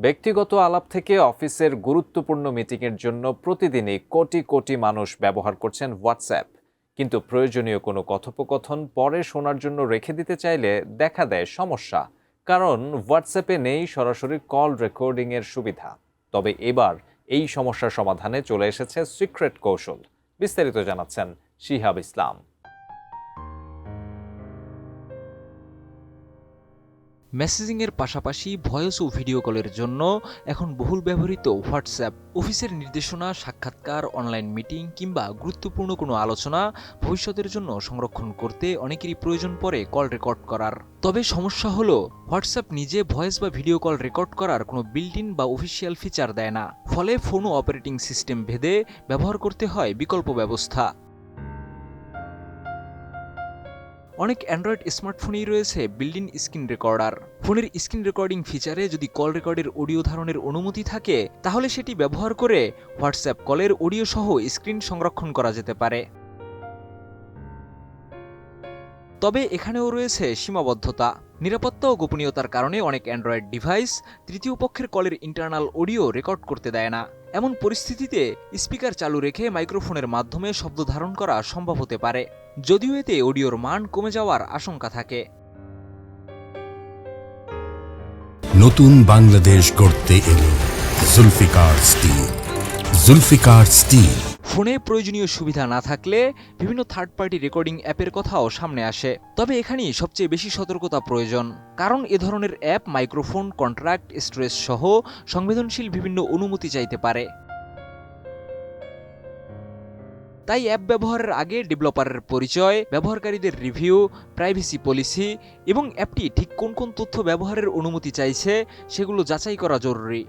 ব্যক্তিগত আলাপ থেকে অফিসের গুরুত্বপূর্ণ মিটিংয়ের জন্য প্রতিদিনই কোটি কোটি মানুষ ব্যবহার করছেন হোয়াটসঅ্যাপ। কিন্তু প্রয়োজনীয় কোনো কথোপকথন পরে শোনার জন্য রেখে দিতে চাইলে দেখা দেয় সমস্যা। কারণ হোয়াটসঅ্যাপে নেই সরাসরি কল রেকর্ডিংয়ের সুবিধা। তবে এবার এই সমস্যার সমাধানে চলে এসেছে সিক্রেট কৌশল। বিস্তারিত জানাচ্ছেন শিহাব ইসলাম। মেসেজিংয়ের পাশাপাশি ভয়েস ও ভিডিও কলের জন্য এখন বহুল ব্যবহৃত হোয়াটসঅ্যাপ অফিসের নির্দেশনা, সাক্ষাৎকার, অনলাইন মিটিং কিংবা গুরুত্বপূর্ণ কোনো আলোচনা ভবিষ্যতের জন্য সংরক্ষণ করতে অনেকেরই প্রয়োজন পড়ে কল রেকর্ড করার। তবে সমস্যা হলো হোয়াটসঅ্যাপ নিজে ভয়েস বা ভিডিও কল রেকর্ড করার কোনো বিল্ট ইন বা অফিসিয়াল ফিচার দেয় না। ফলে ফোন ও অপারেটিং সিস্টেম ভেদে ব্যবহার করতে হয় বিকল্প ব্যবস্থা। অনেক অ্যান্ড্রয়েড স্মার্টফোনেই রয়েছে বিল্ট ইন স্ক্রিন রেকর্ডার। ফোনের স্ক্রিন রেকর্ডিং ফিচারে যদি কল রেকর্ডের অডিও ধারণের অনুমতি থাকে, তাহলে সেটি ব্যবহার করে হোয়াটসঅ্যাপ কলের অডিও সহ স্ক্রিন সংরক্ষণ করা যেতে পারে। তবে এখানেও রয়েছে সীমাবদ্ধতা। নিরাপত্তা ও গোপনীয়তার কারণে অনেক অ্যান্ড্রয়েড ডিভাইস তৃতীয় পক্ষের কলের ইন্টারনাল অডিও রেকর্ড করতে দেয় না। এমন পরিস্থিতিতে স্পিকার চালু রেখে মাইক্রোফোনের মাধ্যমে শব্দ ধারণ করা সম্ভব হতে পারে, যদিও এতে অডিওর মান কমে যাওয়ার আশঙ্কা থাকে। নতুন বাংলাদেশ গড়তে এলো জুলফিকার স্টিল। জুলফিকার স্টিল। ফোনে প্রয়োজনীয় সুবিধা না থাকলে বিভিন্ন থার্ড পার্টি রেকর্ডিং অ্যাপের কথাও সামনে আসে। তবে এখানেই সবচেয়ে বেশি সতর্কতা প্রয়োজন, কারণ এ ধরনের অ্যাপ মাইক্রোফোন, কন্ট্রাক্ট, স্টোরেজ সহ সংবেদনশীল বিভিন্ন অনুমতি চাইতে পারে। তাই অ্যাপ ব্যবহারের আগে ডেভেলপারের পরিচয়, ব্যবহারকারীদের রিভিউ, প্রাইভেসি পলিসি এবং অ্যাপটি ঠিক কোন কোন তথ্য ব্যবহারের অনুমতি চাইছে সেগুলো যাচাই করা জরুরি।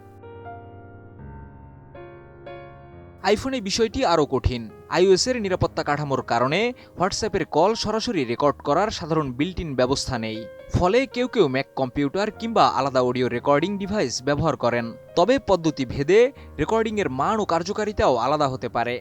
আইফোনে বিষয়টি আরও কঠিন। আইওএসের নিরাপত্তা কাঠামোর কারণে হোয়াটসঅ্যাপের কল সরাসরি রেকর্ড করার সাধারণ বিল্ট ইন ব্যবস্থা নেই। ফলে কেউ কেউ ম্যাক কম্পিউটার কিংবা আলাদা অডিও রেকর্ডিং ডিভাইস ব্যবহার করেন। তবে পদ্ধতি ভেদে রেকর্ডিংয়ের মান ও কার্যকারিতাও আলাদা হতে পারে।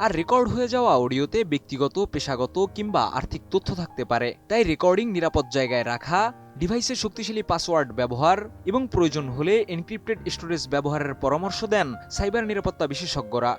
আর রেকর্ড হয়ে যাওয়া অডিওতে ব্যক্তিগত, পেশাগত কিংবা আর্থিক তথ্য থাকতে পারে। তাই রেকর্ডিং নিরাপদ জায়গায় রাখা, ডিভাইসে শক্তিশালী পাসওয়ার্ড ব্যবহার এবং প্রয়োজন হলে এনক্রিপ্টেড স্টোরেজ ব্যবহারের পরামর্শ দেন সাইবার নিরাপত্তা বিশেষজ্ঞরা।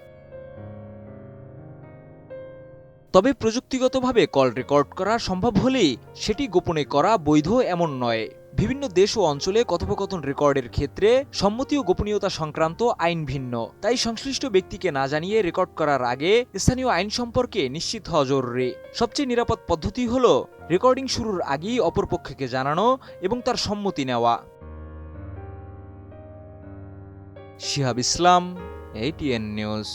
তবে প্রযুক্তিগতভাবে কল রেকর্ড করা সম্ভব হলেই সেটি গোপনে করা বৈধ এমন নয়। বিভিন্ন দেশ ও অঞ্চলে কথোপকথন রেকর্ডের ক্ষেত্রে সম্মতি ও গোপনীয়তা সংক্রান্ত আইন ভিন্ন। তাই সংশ্লিষ্ট ব্যক্তিকে না জানিয়ে রেকর্ড করার আগে স্থানীয় আইন সম্পর্কে নিশ্চিত হওয়া জরুরি। সবচেয়ে নিরাপদ পদ্ধতি হল রেকর্ডিং শুরুর আগেই অপরপক্ষকে জানানো এবং তার সম্মতি নেওয়া। শিহাব ইসলাম, ATN নিউজ।